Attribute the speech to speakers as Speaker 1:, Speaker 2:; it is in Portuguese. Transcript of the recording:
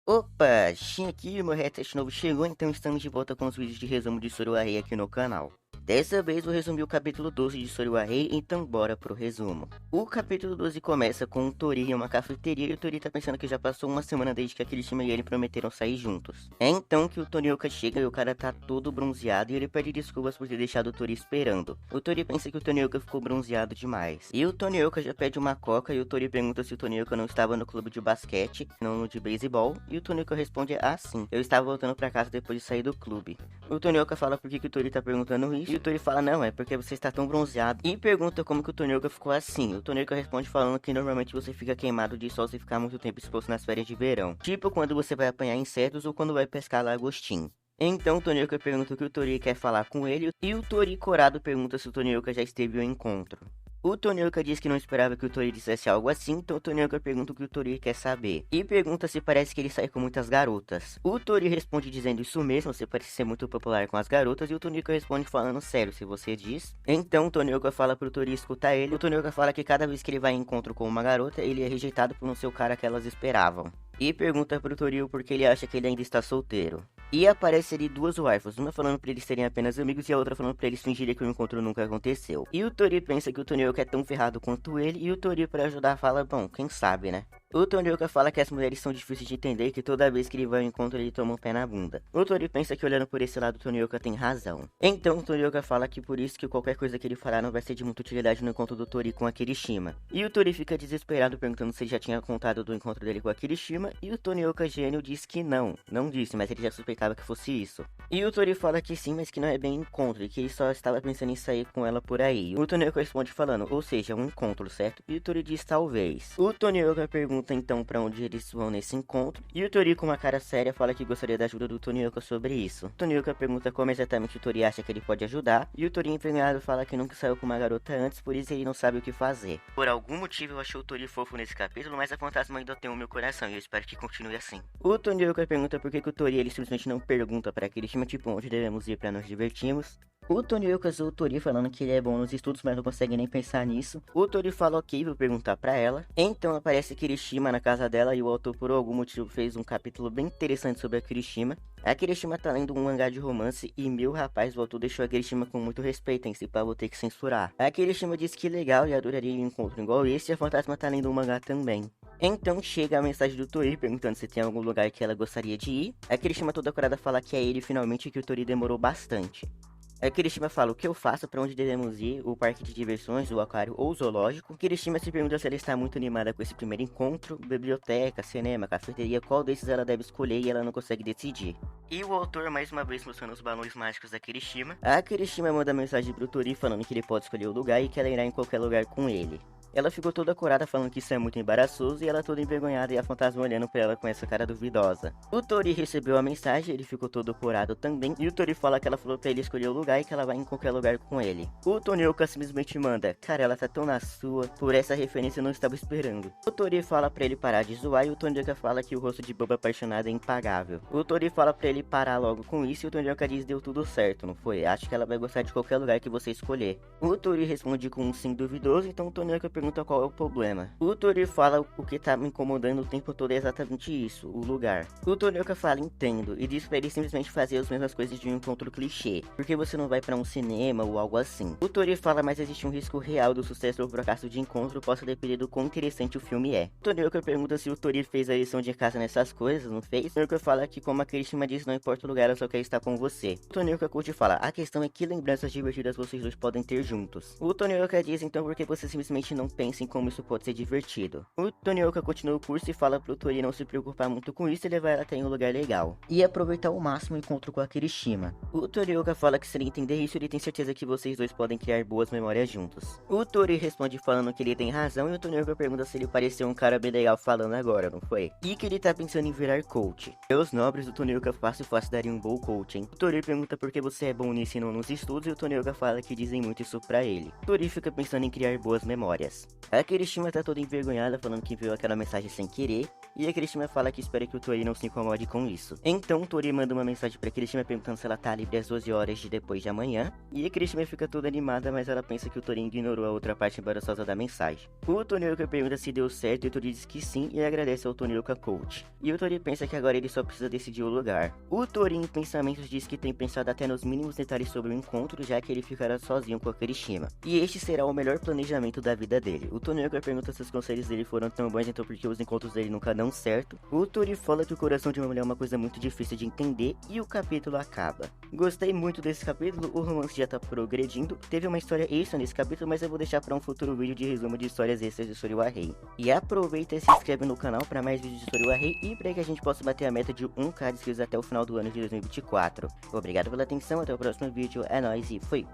Speaker 1: Opa, Shin aqui, meu react novo chegou, então estamos de volta com os vídeos de resumo de Soroarei aqui no canal. Dessa vez vou resumir o capítulo 12 de Soroarei, então bora pro resumo. O capítulo 12 começa com o Tori em uma cafeteria e o Tori tá pensando que já passou uma semana desde que aquele time e ele prometeram sair juntos. É então que o Tonioka chega e o cara tá todo bronzeado e ele pede desculpas por ter deixado o Tori esperando. O Tori pensa que o Tonioka ficou bronzeado demais. E o Tonioka já pede uma coca e o Tori pergunta se o Tonioka não estava no clube de basquete, não no de beisebol, e o Tonioka responde: ah sim, eu estava voltando pra casa depois de sair do clube. O Tonioka fala por que o Tori tá perguntando isso, e o Tori fala: não, é porque você está tão bronzeado, e pergunta como que o Tonioka ficou assim. O Tonioka responde falando que normalmente você fica queimado de sol se ficar muito tempo exposto nas férias de verão, tipo quando você vai apanhar insetos ou quando vai pescar lagostim. Então o Tonioka pergunta o que o Tori quer falar com ele, e o Tori corado pergunta se o Tonioka já esteve ao encontro. O Tonioka diz que não esperava que o Tori dissesse algo assim, então o Tonioka pergunta o que o Tori quer saber. E pergunta se parece que ele sai com muitas garotas. O Tori responde dizendo isso mesmo, você parece ser muito popular com as garotas, e o Tonioka responde falando sério, se você diz. Então o Tonioka fala pro Tori escutar ele, o Tonioka fala que cada vez que ele vai em encontro com uma garota, ele é rejeitado por não ser o cara que elas esperavam. E pergunta pro Tori por que ele acha que ele ainda está solteiro. E aparece ali duas waifus, uma falando pra eles serem apenas amigos e a outra falando pra eles fingirem que o encontro nunca aconteceu. E o Tori pensa que o Tonioka é tão ferrado quanto ele, e o Tori pra ajudar fala, bom, quem sabe, né? O Tonioka fala que as mulheres são difíceis de entender e que toda vez que ele vai ao encontro ele toma um pé na bunda. O Tori pensa que olhando por esse lado o Tonioka tem razão. Então o Tonioka fala que por isso que qualquer coisa que ele falar não vai ser de muita utilidade no encontro do Tori com a Kirishima. E o Tori fica desesperado perguntando se ele já tinha contado do encontro dele com a Kirishima, e o Tonioka gênio diz que não disse, mas ele já suspeitava que fosse isso. E o Tori fala que sim, mas que não é bem encontro, e que ele só estava pensando em sair com ela por aí. O Tonioka responde falando, ou seja, um encontro, certo? E o Tori diz talvez. O Tonioka pergunta então pra onde eles vão nesse encontro, e o Tori com uma cara séria fala que gostaria da ajuda do Tonioka sobre isso. O Tonioka pergunta como exatamente o Tori acha que ele pode ajudar, e o Tori envergonhado fala que nunca saiu com uma garota antes, por isso ele não sabe o que fazer. Por algum motivo eu achei o Tori fofo nesse capítulo, mas a fantasma ainda tem o meu coração, e eu espero que continue assim. O Tonioka pergunta por que o Tori ele simplesmente não pergunta pra Kirishima tipo onde devemos ir pra nos divertirmos. O Tonioka zoou o Tori falando que ele é bom nos estudos, mas não consegue nem pensar nisso. O Tori fala ok, vou perguntar pra ela. Então aparece Kirishima na casa dela e o autor por algum motivo fez um capítulo bem interessante sobre a Kirishima. A Kirishima tá lendo um mangá de romance e meu rapaz, o autor deixou a Kirishima com muito respeito, em si pra vou ter que censurar. A Kirishima disse que legal e adoraria um encontro igual esse, e a fantasma tá lendo um mangá também. Então chega a mensagem do Tori perguntando se tem algum lugar que ela gostaria de ir. A Kirishima toda corada fala que é ele finalmente, que o Tori demorou bastante. A Kirishima fala o que eu faço, pra onde devemos ir, o parque de diversões, o aquário ou o zoológico. Kirishima se pergunta se ela está muito animada com esse primeiro encontro, biblioteca, cinema, cafeteria, qual desses ela deve escolher e ela não consegue decidir. E o autor mais uma vez mostrando os balões mágicos da Kirishima. A Kirishima manda mensagem pro Tori falando que ele pode escolher o lugar e que ela irá em qualquer lugar com ele. Ela ficou toda corada falando que isso é muito embaraçoso e ela toda envergonhada e a fantasma olhando pra ela com essa cara duvidosa. O Tori recebeu a mensagem, ele ficou todo corado também, e o Tori fala que ela falou pra ele escolher o lugar e que ela vai em qualquer lugar com ele. O Tonioka simplesmente manda, cara, ela tá tão na sua, por essa referência eu não estava esperando. O Tori fala pra ele parar de zoar e o Tonioka fala que o rosto de boba apaixonada é impagável. O Tori fala pra ele parar logo com isso e o Tonioka diz deu tudo certo, não foi? Acho que ela vai gostar de qualquer lugar que você escolher. O Tori responde com um sim duvidoso, então o Tonioka pergunta qual é o problema. O Tori fala o que tá me incomodando o tempo todo é exatamente isso, o lugar. O Tonioka fala entendo e diz pra ele simplesmente fazer as mesmas coisas de um encontro clichê, porque você não vai pra um cinema ou algo assim. O Tori fala mas existe um risco real do sucesso ou fracasso de encontro, possa depender do quão interessante o filme é. O Tonioka pergunta se o Tori fez a lição de casa nessas coisas, não fez? O Tonioka fala que como a Kirishima diz, não importa o lugar, ela só quer estar com você. O Tonioka curte e fala, a questão é que lembranças divertidas vocês dois podem ter juntos. O Tonioka diz então porque você simplesmente não pensa em como isso pode ser divertido. O Tonioka continua o curso e fala pro Tori não se preocupar muito com isso e levar ela até em um lugar legal. E aproveitar ao máximo o encontro com a Kirishima. O Tonioka fala que se ele entender isso, ele tem certeza que vocês dois podem criar boas memórias juntos. O Tori responde falando que ele tem razão e o Tonioka pergunta se ele pareceu um cara bem legal falando agora, não foi? E que ele tá pensando em virar coach. E os nobres do Tonioka fácil dariam um bom coach, hein? O Tori pergunta por que você é bom nisso e não nos estudos e o Tonioka fala que dizem muito isso pra ele. O Tori fica pensando em criar boas memórias. depois. A Kirishima tá toda envergonhada, falando que viu aquela mensagem sem querer, e a Kirishima fala que espera que o Tori não se incomode com isso. Então o Tori manda uma mensagem pra Kirishima perguntando se ela tá livre às 12 horas de depois de amanhã, e a Kirishima fica toda animada, mas ela pensa que o Tori ignorou a outra parte embaraçosa da mensagem. O Tonioka pergunta se deu certo e o Tori diz que sim e agradece ao Tonioka Coach. E o Tori pensa que agora ele só precisa decidir o lugar. O Tori em pensamentos diz que tem pensado até nos mínimos detalhes sobre o encontro, já que ele ficará sozinho com a Kirishima. E este será o melhor planejamento da vida dele. O Tonioka pergunta se os conselhos dele foram tão bons, então por que os encontros dele nunca dão certo. O Tori fala que o coração de uma mulher é uma coisa muito difícil de entender e o capítulo acaba. Gostei muito desse capítulo, o romance já tá progredindo. Teve uma história extra nesse capítulo, mas eu vou deixar para um futuro vídeo de resumo de histórias extras de Story Wa Rei. E aproveita e se inscreve no canal para mais vídeos de Story Wa Rei e para que a gente possa bater a meta de 1k de inscritos até o final do ano de 2024. Obrigado pela atenção, até o próximo vídeo, é nóis e fui!